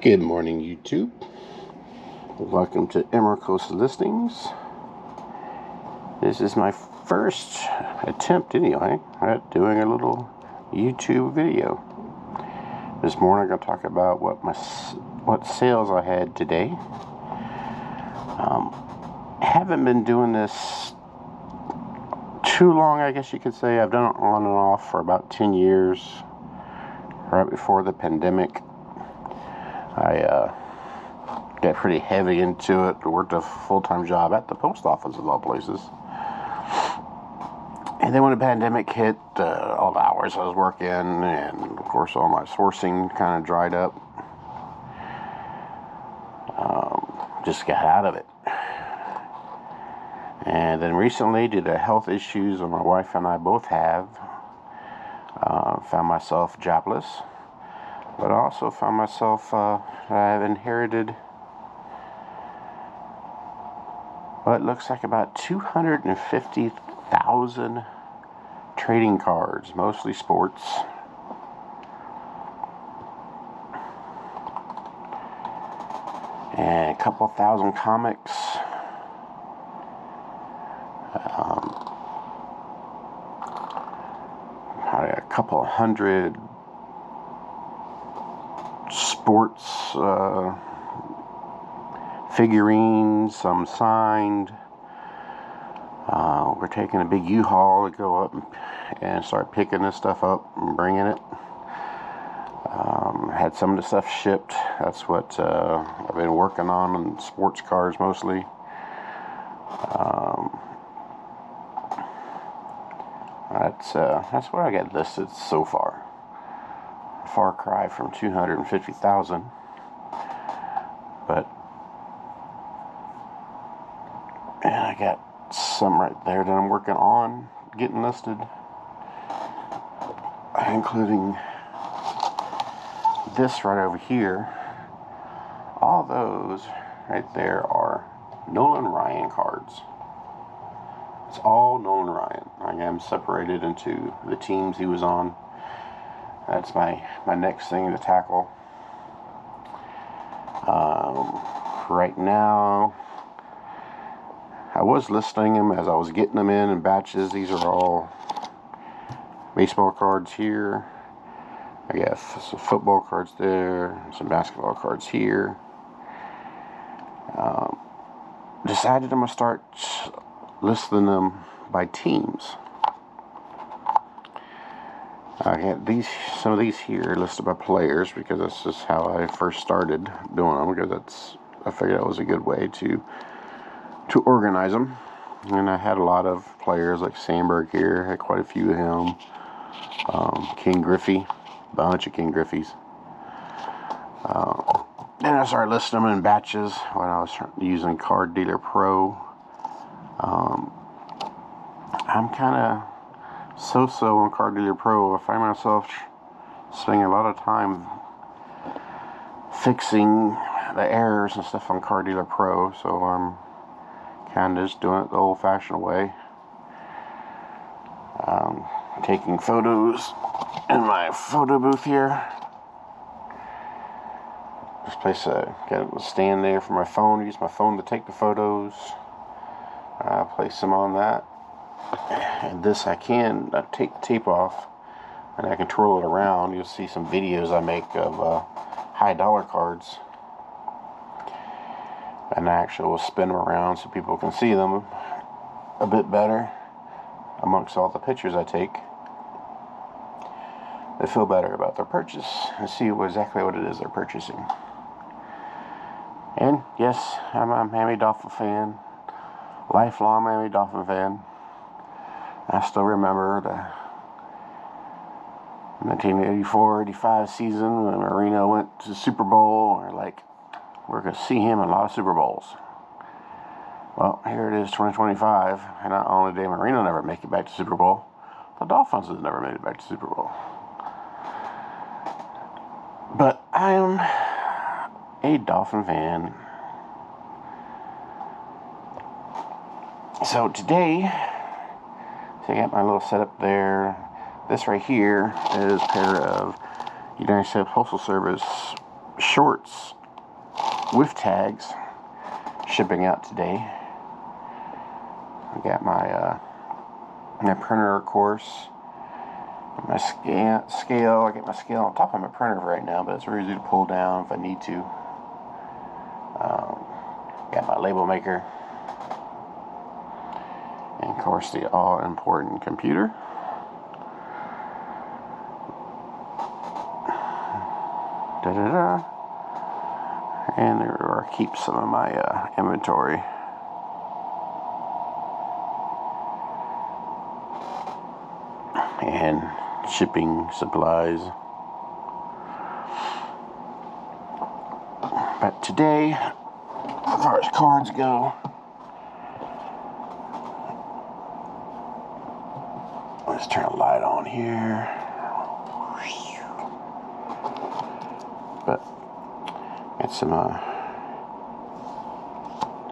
Good morning, YouTube. Welcome to Emercoast Listings. This is my first attempt, anyway, at doing a little YouTube video. This morning, I'm going to talk about what sales I had today. I haven't been doing this too long, I guess you could say. I've done it on and off for about 10 years, right before the pandemic. I got pretty heavy into it. I worked a full-time job at the post office of all places. And then when the pandemic hit, all the hours I was working, and of course all my sourcing kind of dried up. Just got out of it. And then recently, due to health issues that my wife and I both have, found myself jobless. But I also found myself, I've inherited what looks like about 250,000 trading cards, mostly sports. And a couple thousand comics. Probably a couple hundred sports figurines, some signed. We're taking a big U-Haul to go up and start picking this stuff up and bringing it. Had some of the stuff shipped. That's what I've been working on sports cars mostly. That's what I got listed so far. Far cry from 250,000, but and I got some right there that I'm working on getting listed, including this right over here. All those right there are Nolan Ryan cards. It's all Nolan Ryan. I am separated into the teams he was on. That's my next thing to tackle. Right now, I was listing them as I was getting them in batches. These are all baseball cards here. I got some football cards there, some basketball cards here. Decided I'm going to start listing them by teams. I got some of these here listed by players because that's just how I first started doing them, because I figured that was a good way to organize them. And I had a lot of players like Sandberg here, had quite a few of him. King Griffey, a bunch of King Griffies. Then I started listing them in batches when I was using Card Dealer Pro. I'm kind of so on Card Dealer Pro. I find myself spending a lot of time fixing the errors and stuff on Card Dealer Pro, so I'm kind of just doing it the old-fashioned way. Taking photos in my photo booth here. This place, got a stand there for my phone. Use my phone to take the photos. Place them on that. And this I can take the tape off and I can twirl it around. You'll see some videos I make of high dollar cards, and I actually will spin them around so people can see them a bit better amongst all the pictures I take. They feel better about their purchase and see exactly what it is they're purchasing. And yes, I'm a Miami Dolphin fan, lifelong Miami Dolphin fan. I still remember the 1984-85 season when Marino went to the Super Bowl. We're going to see him in a lot of Super Bowls. Well, here it is, 2025, and not only did Marino never make it back to Super Bowl, the Dolphins have never made it back to Super Bowl. But I am a Dolphin fan. So today, I got my little setup there. This right here is a pair of United States Postal Service shorts with tags shipping out today. I got my my printer, of course, my scale. I get my scale on top of my printer right now, but it's really easy to pull down if I need to. Got my label maker, and of course the all-important computer. And there are keep some of my inventory. And shipping supplies. But today, as far as cards go, let's turn a light on here. But got some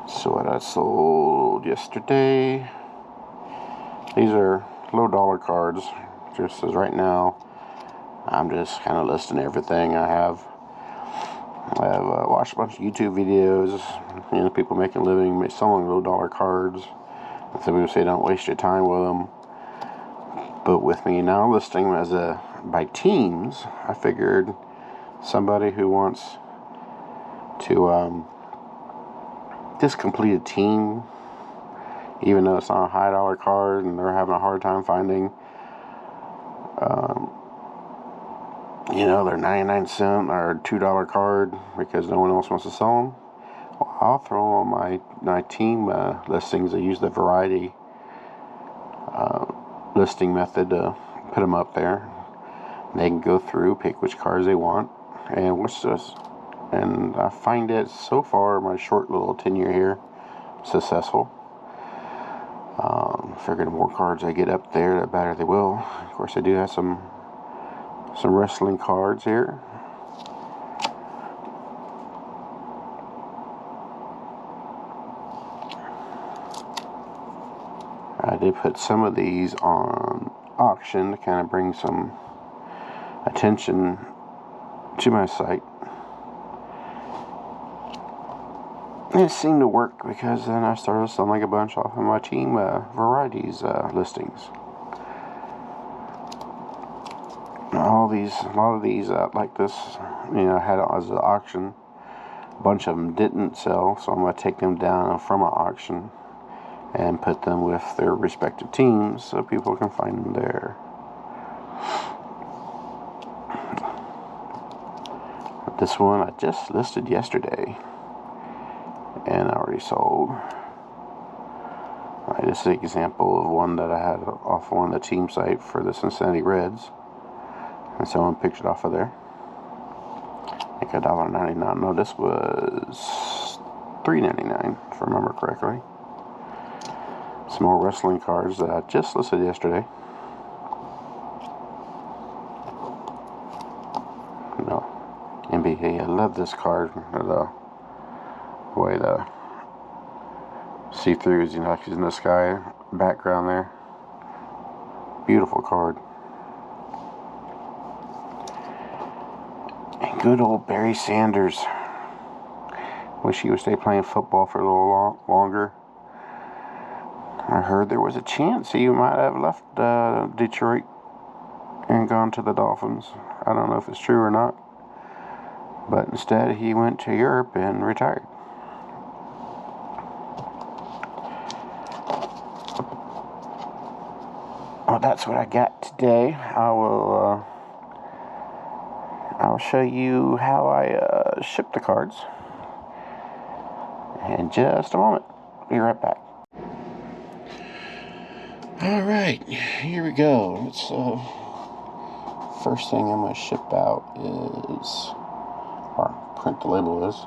so what I sold yesterday. These are low dollar cards. Just as right now, I'm just kind of listing everything I have. I've watched a bunch of YouTube videos, people making a living selling low dollar cards. And some people say don't waste your time with them. But with me now listing them as by teams, I figured somebody who wants to just complete a team, even though it's not a high dollar card and they're having a hard time finding their 99-cent or $2 card because no one else wants to sell them. Well, I'll throw on my team listings. I use the variety listing method to put them up there. They can go through, pick which cards they want, and what's this. And I find it so far, my short little tenure here, successful. Figure the more cards I get up there, the better they will. Of course, I do have some wrestling cards here. I did put some of these on auction to kind of bring some attention to my site. And it seemed to work because then I started selling a bunch off of my team varieties listings. A lot of these like this, I had it as an auction. A bunch of them didn't sell, so I'm going to take them down from an auction and put them with their respective teams so people can find them there. But this one I just listed yesterday and I already sold. This is an example of one that I had off one of the team site for the Cincinnati Reds. And someone picked it off of there. I think $1.99. No, this was $3.99 if I remember correctly. Some more wrestling cards that I just listed yesterday. No, NBA. I love this card. The way the see-throughs, like he's in the sky background there. Beautiful card. Good old Barry Sanders. Wish he would stay playing football for a little longer. I heard there was a chance he might have left Detroit and gone to the Dolphins. I don't know if it's true or not. But instead he went to Europe and retired. Well, that's what I got today. I'll show you how I ship the cards in just a moment. Be right back. Alright, here we go. Let's first thing I'm going to ship out or print the label is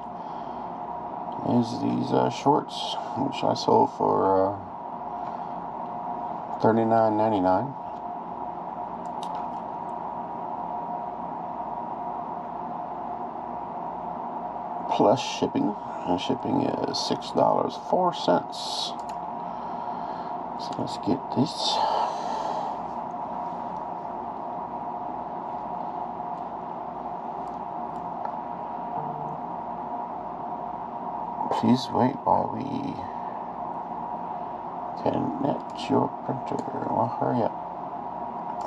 these shorts, which I sold for $39.99. Plus shipping, and shipping is $6.04. So let's get this. Please wait while we connect your printer. Well, hurry up.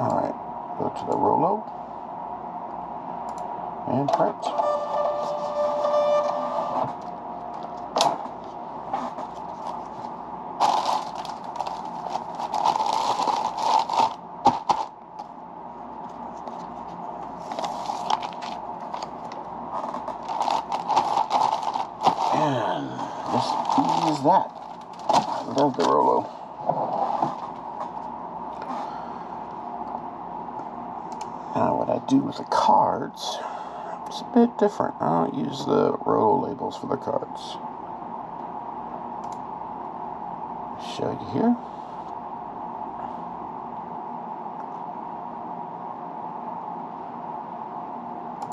Alright, go to the Rolo and print. And just easy as that. I love the Rolo. Now what I do with the cards, it's a bit different. I don't use the Rolo labels for the cards. Show you here.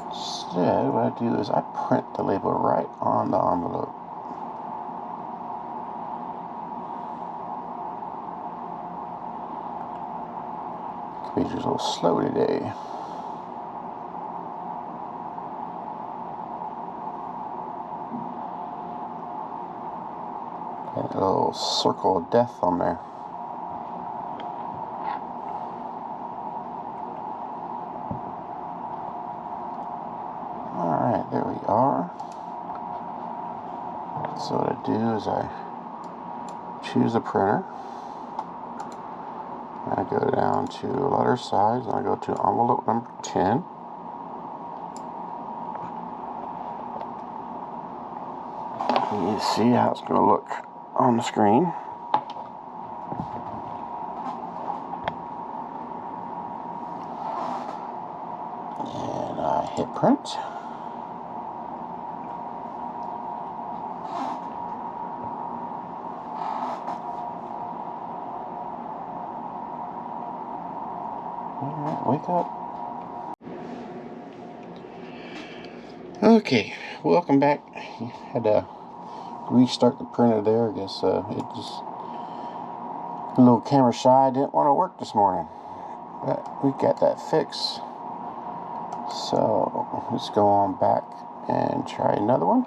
Instead, what I do is I print the label right on the envelope. Computer's a little slow today. Got a little circle of death on there. Alright, there we are. So what I do is I choose a printer. I go down to letter size and I go to envelope number 10. You see how it's going to look on the screen. And I hit print. Alright, wake up. Okay, welcome back. Had to restart the printer there. I guess it just a little camera shy didn't want to work this morning, but we got that fixed. So let's go on back and try another one.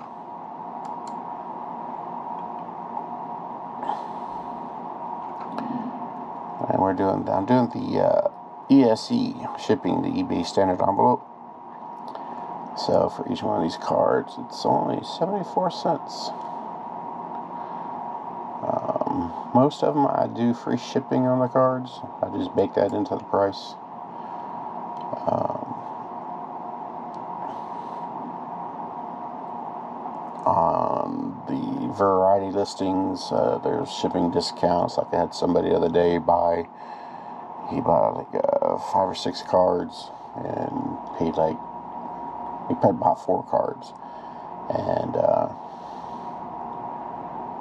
And I'm doing the ESE shipping, the eBay standard envelope. So for each one of these cards, it's only 74 cents. Most of them I do free shipping on the cards. I just bake that into the price. On the variety listings, there's shipping discounts. Like I had somebody the other day he bought like 5 or 6 cards and paid about 4 cards, and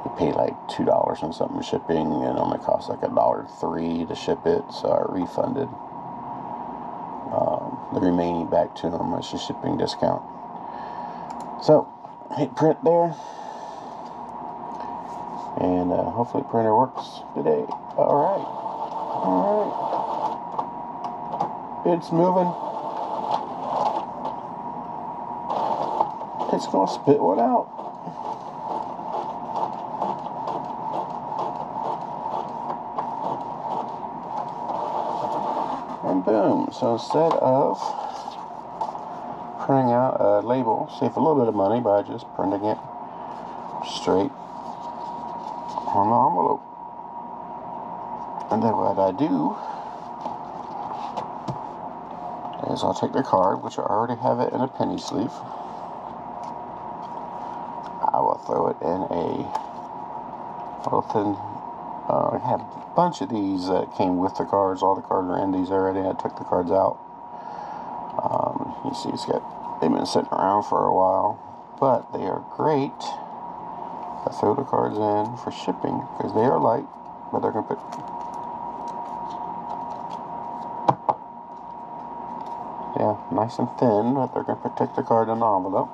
he paid like $2 and something shipping, and it only cost like $1.03 to ship it. So I refunded the remaining back to him as a shipping discount. So hit print there, and hopefully the printer works today. Alright, it's moving. It's gonna spit one out. And boom. So instead of printing out a label, save a little bit of money by just printing it straight on the envelope. And then what I do is I'll take the card, which I already have it in a penny sleeve. I will throw it in a little thin. I have a bunch of these that came with the cards. All the cards are in these already. I took the cards out. You see, they've been sitting around for a while, but they are great. I throw the cards in for shipping because they are light, but they're gonna put. Yeah, nice and thin, but they're gonna protect the card in the envelope.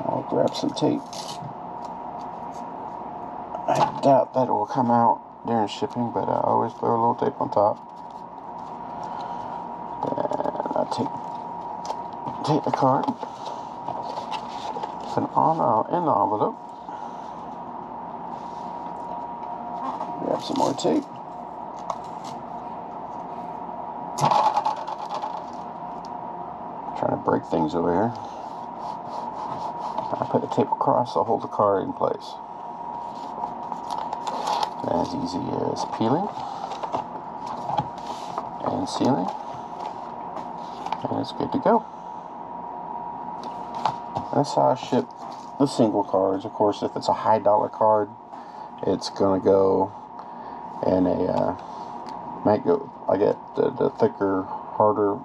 I'll grab some tape. I doubt that it will come out during shipping, but I always throw a little tape on top. Then I take the card, put it on in the envelope. Grab some more tape. Trying to break things over here. I put the tape across to hold the card in place. As easy as peeling and sealing, and it's good to go. That's how I ship the single cards. Of course, if it's a high dollar card, it's gonna go in a I get the thicker, harder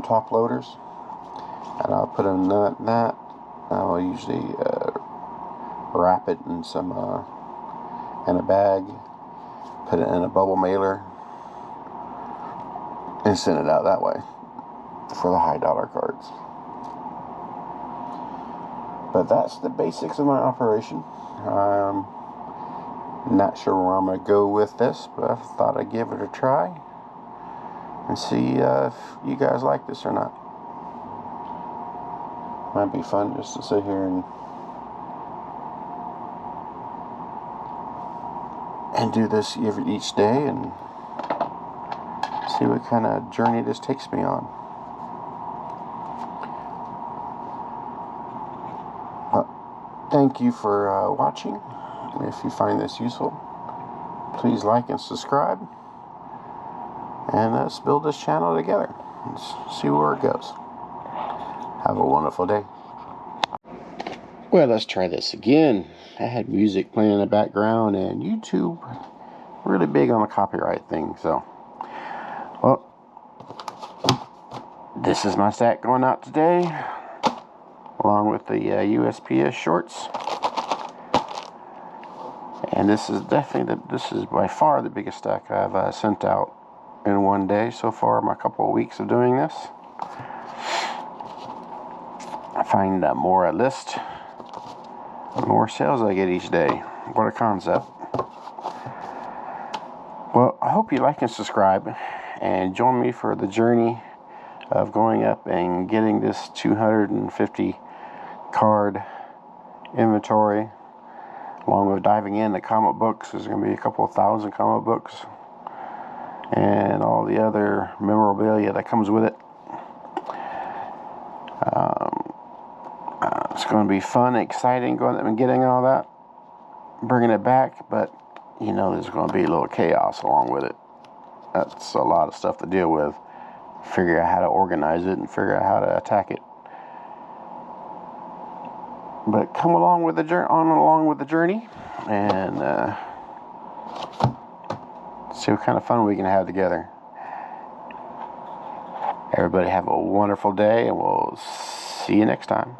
top loaders, and I'll put in that. I'll usually wrap it in some in a bag, put it in a bubble mailer, and send it out that way for the high dollar cards. But that's the basics of my operation. I'm not sure where I'm going to go with this, but I thought I'd give it a try and see if you guys like this or not. Might be fun just to sit here and do this each day and see what kind of journey this takes me on. Thank you for watching. If you find this useful, please like and subscribe, and let's build this channel together. Let's see where it goes. Have a wonderful day. Well, let's try this again. I had music playing in the background, and YouTube really big on the copyright thing. So, well, this is my stack going out today, along with the USPS shorts. And this is definitely this is by far the biggest stack I've sent out in one day so far in my couple of weeks of doing this. I find more I list, the more sales I get each day. What a concept. Well, I hope you like and subscribe and join me for the journey of going up and getting this 250 card inventory, along with diving into comic books. There's going to be a couple of thousand comic books and all the other memorabilia that comes with it. It's going to be fun, exciting, going up and getting all that, bringing it back, but you know there's going to be a little chaos along with it. That's a lot of stuff to deal with. Figure out how to organize it and figure out how to attack it. But come along with the journey, and see what kind of fun we can have together. Everybody have a wonderful day, and we'll see you next time.